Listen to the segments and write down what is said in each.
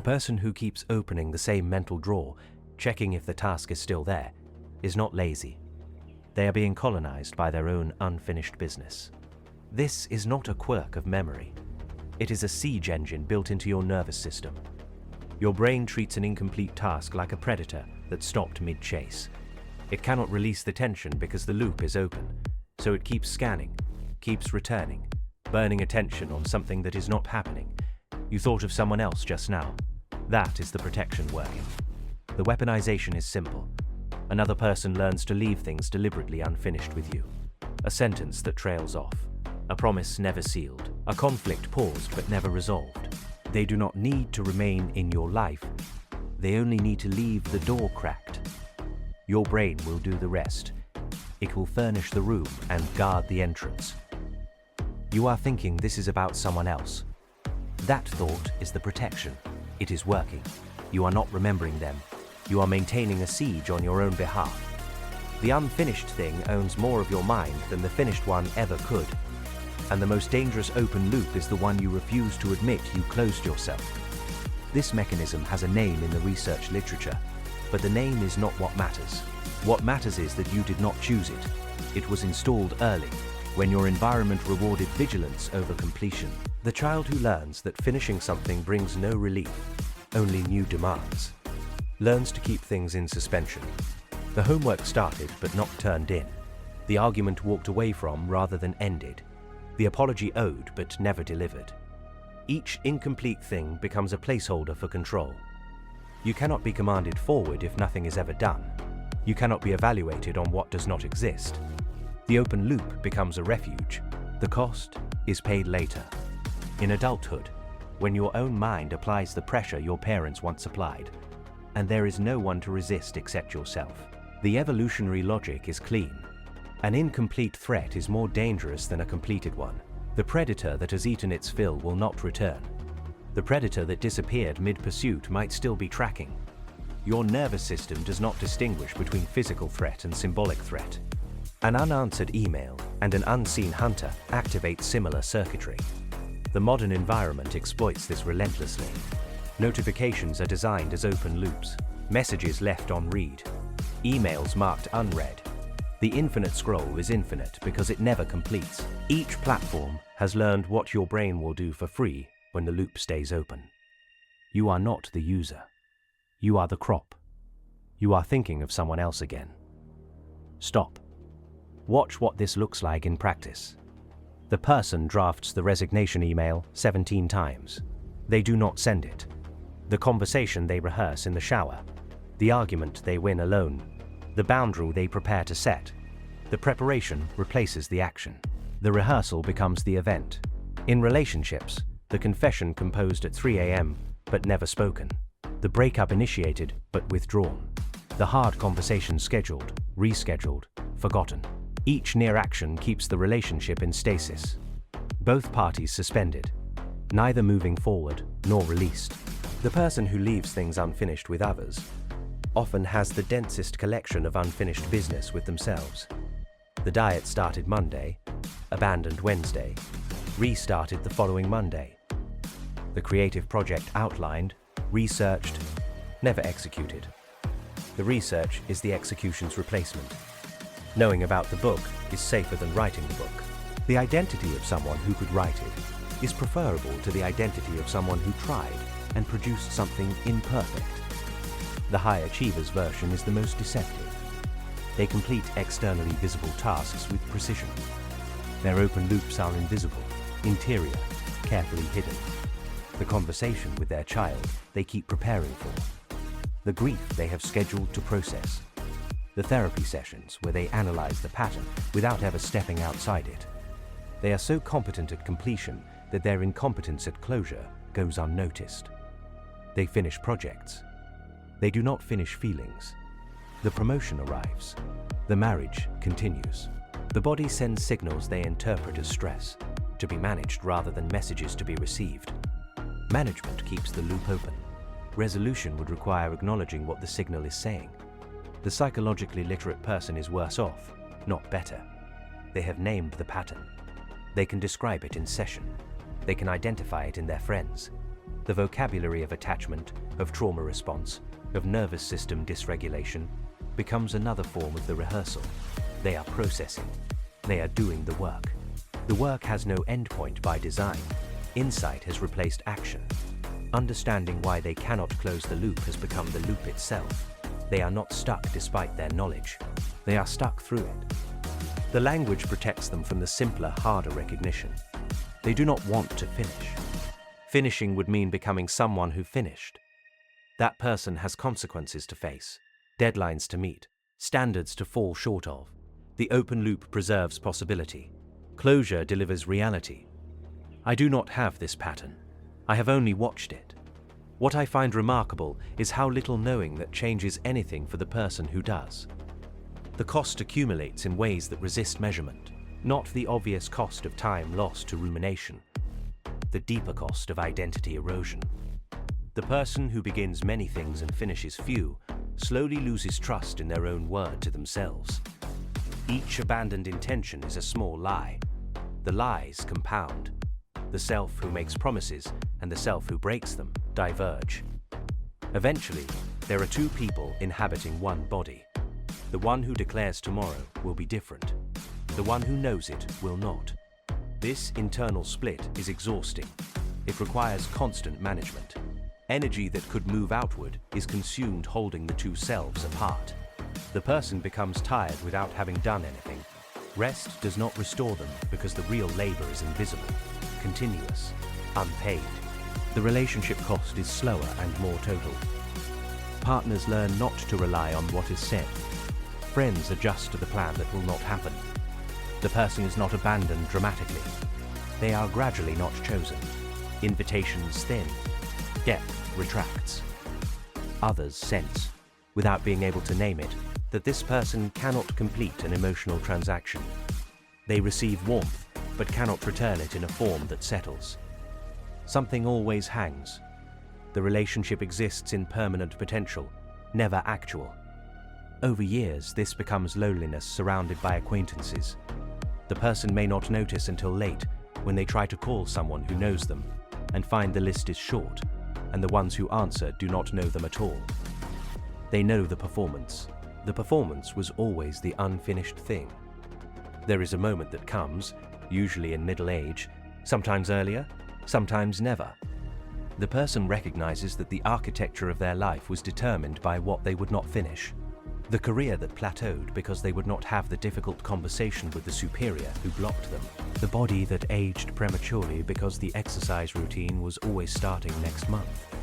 person who keeps opening the same mental drawer, checking if the task is still there, is not lazy. They are being colonized by their own unfinished business. This is not a quirk of memory. It is a siege engine built into your nervous system. Your brain treats an incomplete task like a predator that stopped mid-chase. It cannot release the tension because the loop is open, so it keeps scanning, keeps returning, burning attention on something that is not happening. You thought of someone else just now. That is the protection working. The weaponization is simple. Another person learns to leave things deliberately unfinished with you. A sentence that trails off. A promise never sealed. A conflict paused but never resolved. They do not need to remain in your life. They only need to leave the door cracked. Your brain will do the rest. It will furnish the room and guard the entrance. You are thinking this is about someone else. That thought is the protection. It is working. You are not remembering them. You are maintaining a siege on your own behalf. The unfinished thing owns more of your mind than the finished one ever could. And the most dangerous open loop is the one you refuse to admit you closed yourself. This mechanism has a name in the research literature, but the name is not what matters. What matters is that you did not choose it. It was installed early, when your environment rewarded vigilance over completion. The child who learns that finishing something brings no relief, only new demands, learns to keep things in suspension. The homework started but not turned in. The argument walked away from rather than ended. The apology owed but never delivered. Each incomplete thing becomes a placeholder for control. You cannot be commanded forward if nothing is ever done. You cannot be evaluated on what does not exist. The open loop becomes a refuge. The cost is paid later. In adulthood, when your own mind applies the pressure your parents once applied, and there is no one to resist except yourself. The evolutionary logic is clean. An incomplete threat is more dangerous than a completed one. The predator that has eaten its fill will not return. The predator that disappeared mid-pursuit might still be tracking. Your nervous system does not distinguish between physical threat and symbolic threat. An unanswered email and an unseen hunter activate similar circuitry. The modern environment exploits this relentlessly. Notifications are designed as open loops, messages left on read, emails marked unread. The infinite scroll is infinite because it never completes. Each platform has learned what your brain will do for free when the loop stays open. You are not the user. You are the crop. You are thinking of someone else again. Stop. Watch what this looks like in practice. The person drafts the resignation email 17 times. They do not send it. The conversation they rehearse in the shower. The argument they win alone. The boundary they prepare to set. The preparation replaces the action. The rehearsal becomes the event. In relationships, the confession composed at 3 a.m. but never spoken. The breakup initiated but withdrawn. The hard conversation scheduled, rescheduled, forgotten. Each near action keeps the relationship in stasis. Both parties suspended, neither moving forward nor released. The person who leaves things unfinished with others often has the densest collection of unfinished business with themselves. The diet started Monday, abandoned Wednesday, restarted the following Monday. The creative project outlined, researched, never executed. The research is the execution's replacement. Knowing about the book is safer than writing the book. The identity of someone who could write it is preferable to the identity of someone who tried and produced something imperfect. The high achievers version is the most deceptive. They complete externally visible tasks with precision. Their open loops are invisible, interior, carefully hidden. The conversation with their child they keep preparing for. The grief they have scheduled to process. The therapy sessions where they analyze the pattern without ever stepping outside it. They are so competent at completion that their incompetence at closure goes unnoticed. They finish projects. They do not finish feelings. The promotion arrives. The marriage continues. The body sends signals they interpret as stress, to be managed rather than messages to be received. Management keeps the loop open. Resolution would require acknowledging what the signal is saying. The psychologically literate person is worse off, not better. They have named the pattern. They can describe it in session. They can identify it in their friends. The vocabulary of attachment, of trauma response, of nervous system dysregulation becomes another form of the rehearsal. They are processing. They are doing the work. The work has no endpoint by design. Insight has replaced action. Understanding why they cannot close the loop has become the loop itself. They are not stuck despite their knowledge. They are stuck through it. The language protects them from the simpler, harder recognition. They do not want to finish. Finishing would mean becoming someone who finished. That person has consequences to face, deadlines to meet, standards to fall short of. The open loop preserves possibility. Closure delivers reality. I do not have this pattern. I have only watched it. What I find remarkable is how little knowing that changes anything for the person who does. The cost accumulates in ways that resist measurement, not the obvious cost of time lost to rumination, the deeper cost of identity erosion. The person who begins many things and finishes few slowly loses trust in their own word to themselves. Each abandoned intention is a small lie. The lies compound. The self who makes promises and the self who breaks them diverge. Eventually, there are two people inhabiting one body. The one who declares tomorrow will be different. The one who knows it will not. This internal split is exhausting. It requires constant management. Energy that could move outward is consumed holding the two selves apart. The person becomes tired without having done anything. Rest does not restore them because the real labor is invisible, continuous, unpaid. The relationship cost is slower and more total. Partners learn not to rely on what is said. Friends adjust to the plan that will not happen. The person is not abandoned dramatically. They are gradually not chosen. Invitations thin. Depth retracts. Others sense, without being able to name it, that this person cannot complete an emotional transaction. They receive warmth, but cannot return it in a form that settles. Something always hangs. The relationship exists in permanent potential, never actual. Over years, this becomes loneliness surrounded by acquaintances. The person may not notice until late, when they try to call someone who knows them, and find the list is short, and the ones who answer do not know them at all. They know the performance. The performance was always the unfinished thing. There is a moment that comes, usually in middle age, sometimes earlier, sometimes never. The person recognizes that the architecture of their life was determined by what they would not finish. The career that plateaued because they would not have the difficult conversation with the superior who blocked them. The body that aged prematurely because the exercise routine was always starting next month.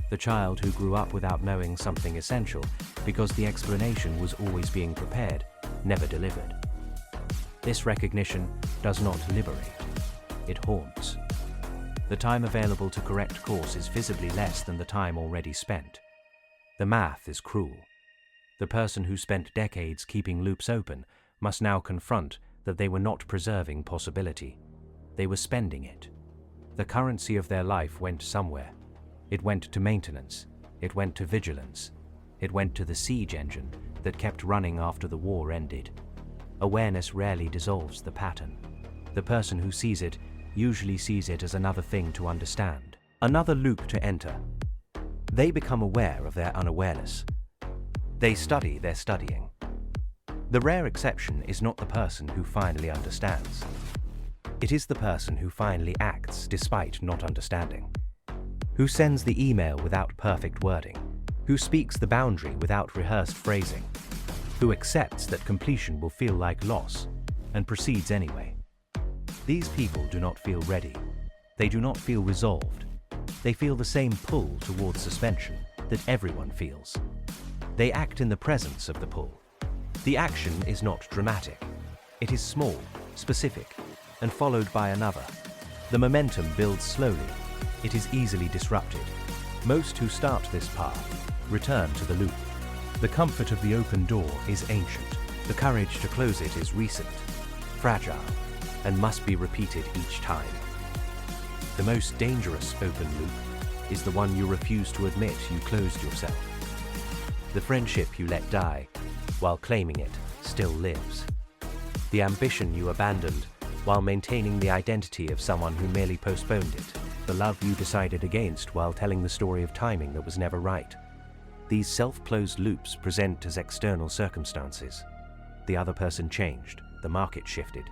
The child who grew up without knowing something essential because the explanation was always being prepared, never delivered. This recognition does not liberate. It haunts. The time available to correct course is visibly less than the time already spent. The math is cruel. The person who spent decades keeping loops open must now confront that they were not preserving possibility. They were spending it. The currency of their life went somewhere. It went to maintenance. It went to vigilance. It went to the siege engine that kept running after the war ended. Awareness rarely dissolves the pattern. The person who sees it usually sees it as another thing to understand, another loop to enter. They become aware of their unawareness. They study their studying. The rare exception is not the person who finally understands. It is the person who finally acts despite not understanding, who sends the email without perfect wording, who speaks the boundary without rehearsed phrasing, who accepts that completion will feel like loss and proceeds anyway. These people do not feel ready. They do not feel resolved. They feel the same pull towards suspension that everyone feels. They act in the presence of the pull. The action is not dramatic. It is small, specific, and followed by another. The momentum builds slowly. It is easily disrupted. Most who start this path return to the loop. The comfort of the open door is ancient. The courage to close it is recent, fragile, and must be repeated each time. The most dangerous open loop is the one you refuse to admit you closed yourself. The friendship you let die, while claiming it, still lives. The ambition you abandoned, while maintaining the identity of someone who merely postponed it. the love you decided against while telling the story of timing that was never right. These self-closed loops present as external circumstances. The other person changed, the market shifted.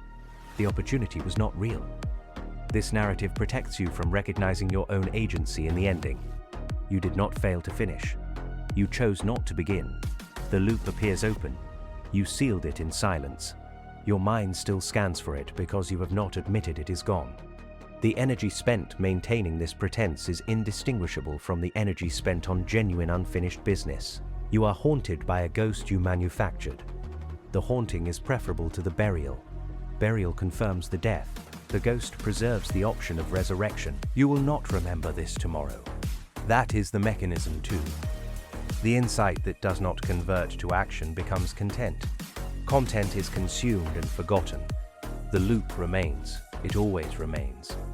The opportunity was not real. This narrative protects you from recognizing your own agency in the ending. You did not fail to finish. You chose not to begin. The loop appears open. You sealed it in silence. Your mind still scans for it because you have not admitted it is gone. The energy spent maintaining this pretense is indistinguishable from the energy spent on genuine unfinished business. You are haunted by a ghost you manufactured. The haunting is preferable to the burial. Burial confirms the death. The ghost preserves the option of resurrection. You will not remember this tomorrow. That is the mechanism too. The insight that does not convert to action becomes content. Content is consumed and forgotten. The loop remains. It always remains.